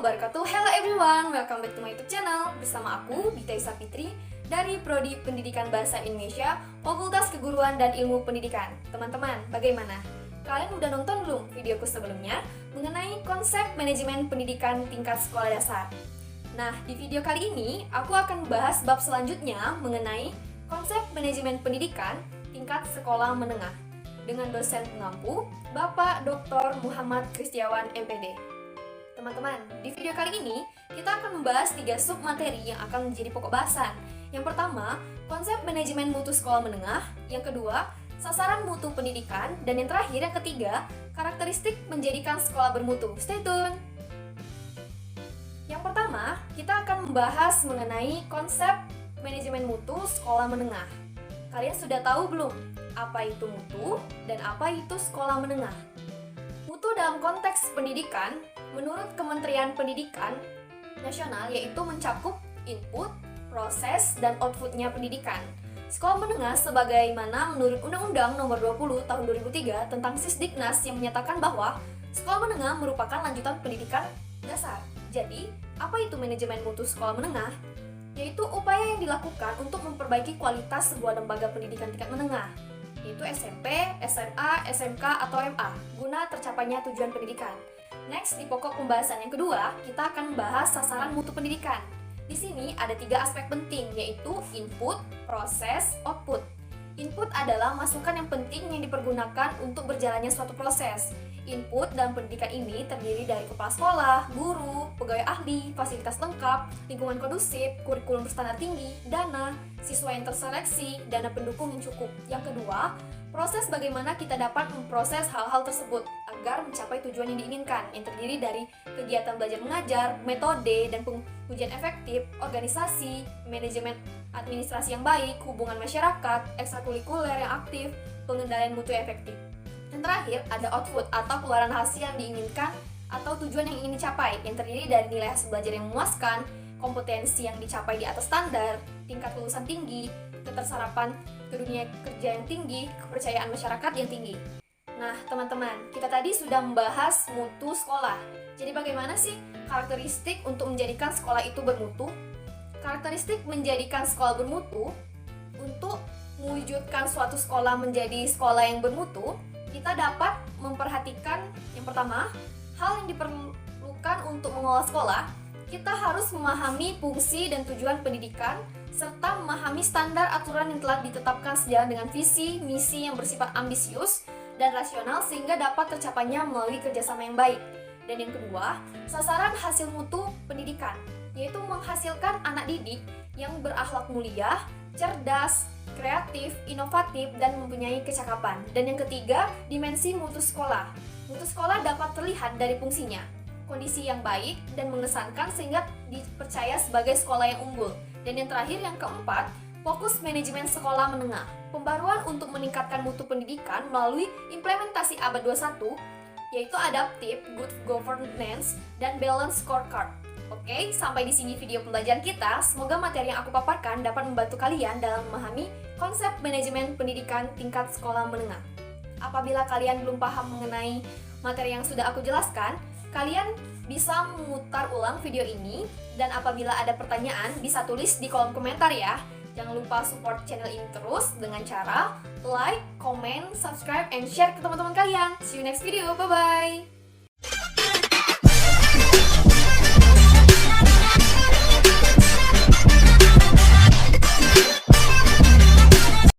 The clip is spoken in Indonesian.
wabarakatuh. Hello everyone, welcome back to my YouTube channel. Bersama aku, Dita Isa Fitri dari Prodi Pendidikan Bahasa Indonesia, Fakultas Keguruan dan Ilmu Pendidikan. Teman-teman, bagaimana? Kalian udah nonton belum videoku sebelumnya mengenai konsep manajemen pendidikan tingkat sekolah dasar? Nah, di video kali ini aku akan membahas bab selanjutnya mengenai konsep manajemen pendidikan tingkat sekolah menengah dengan dosen pengampu Bapak Dr. Muhammad Kristiawan MPD. Teman-teman, di video kali ini kita akan membahas 3 sub materi yang akan menjadi pokok bahasan. Yang pertama, konsep manajemen mutu sekolah menengah. Yang kedua, sasaran mutu pendidikan. Dan yang terakhir, yang ketiga, karakteristik menjadikan sekolah bermutu. Stay tune! Yang pertama, kita akan membahas mengenai konsep manajemen mutu sekolah menengah. Kalian sudah tahu belum apa itu mutu dan apa itu sekolah menengah? Mutu dalam konteks pendidikan, menurut Kementerian Pendidikan Nasional, yaitu mencakup input, proses, dan outputnya pendidikan. Sekolah menengah sebagaimana menurut Undang-Undang Nomor 20 Tahun 2003 tentang Sisdiknas yang menyatakan bahwa sekolah menengah merupakan lanjutan pendidikan dasar. Jadi, apa itu manajemen mutu sekolah menengah? Yaitu upaya yang dilakukan untuk memperbaiki kualitas sebuah lembaga pendidikan tingkat menengah, yaitu SMP, SMA, SMK, atau MA, guna tercapainya tujuan pendidikan. Next, di pokok pembahasan yang kedua, kita akan membahas sasaran mutu pendidikan. Di sini ada 3 aspek penting, yaitu input, proses, output. Input adalah masukan yang penting yang dipergunakan untuk berjalannya suatu proses. Input dalam pendidikan ini terdiri dari kepala sekolah, guru, pegawai ahli, fasilitas lengkap, lingkungan kondusif, kurikulum berstandar tinggi, dana, siswa yang terseleksi, dana pendukung yang cukup. Yang kedua, proses bagaimana kita dapat memproses hal-hal tersebut agar mencapai tujuan yang diinginkan, yang terdiri dari kegiatan belajar mengajar, metode dan pengujian efektif, organisasi, manajemen administrasi yang baik, hubungan masyarakat, ekstrakurikuler yang aktif, pengendalian mutu yang efektif. Yang terakhir, ada output atau keluaran hasil yang diinginkan atau tujuan yang ingin dicapai, yang terdiri dari nilai hasil belajar yang memuaskan, kompetensi yang dicapai di atas standar, tingkat lulusan tinggi, keterserapan ke dunia kerja yang tinggi, kepercayaan masyarakat yang tinggi. Nah, teman-teman, kita tadi sudah membahas mutu sekolah. Jadi bagaimana sih karakteristik untuk menjadikan sekolah itu bermutu? Karakteristik menjadikan sekolah bermutu, untuk mewujudkan suatu sekolah menjadi sekolah yang bermutu, kita dapat memperhatikan yang pertama, hal yang diperlukan untuk mengelola sekolah. Kita harus memahami fungsi dan tujuan pendidikan, serta memahami standar aturan yang telah ditetapkan sejalan dengan visi, misi yang bersifat ambisius dan rasional sehingga dapat tercapainya melalui kerjasama yang baik. Dan yang kedua, sasaran hasil mutu pendidikan, yaitu menghasilkan anak didik yang berakhlak mulia, cerdas, kreatif, inovatif, dan mempunyai kecakapan. Dan yang ketiga, dimensi mutu sekolah. Mutu sekolah dapat terlihat dari fungsinya, kondisi yang baik dan mengesankan sehingga dipercaya sebagai sekolah yang unggul. Dan yang terakhir, yang keempat, fokus manajemen sekolah menengah. Pembaruan untuk meningkatkan mutu pendidikan melalui implementasi abad 21, yaitu adaptive, good governance, dan balance scorecard. Oke, sampai di sini video pembelajaran kita. Semoga materi yang aku paparkan dapat membantu kalian dalam memahami konsep manajemen pendidikan tingkat sekolah menengah. Apabila kalian belum paham mengenai materi yang sudah aku jelaskan, kalian bisa memutar ulang video ini, dan apabila ada pertanyaan bisa tulis di kolom komentar ya. Jangan lupa support channel ini terus dengan cara like, comment, subscribe, and share ke teman-teman kalian. See you next video, bye-bye!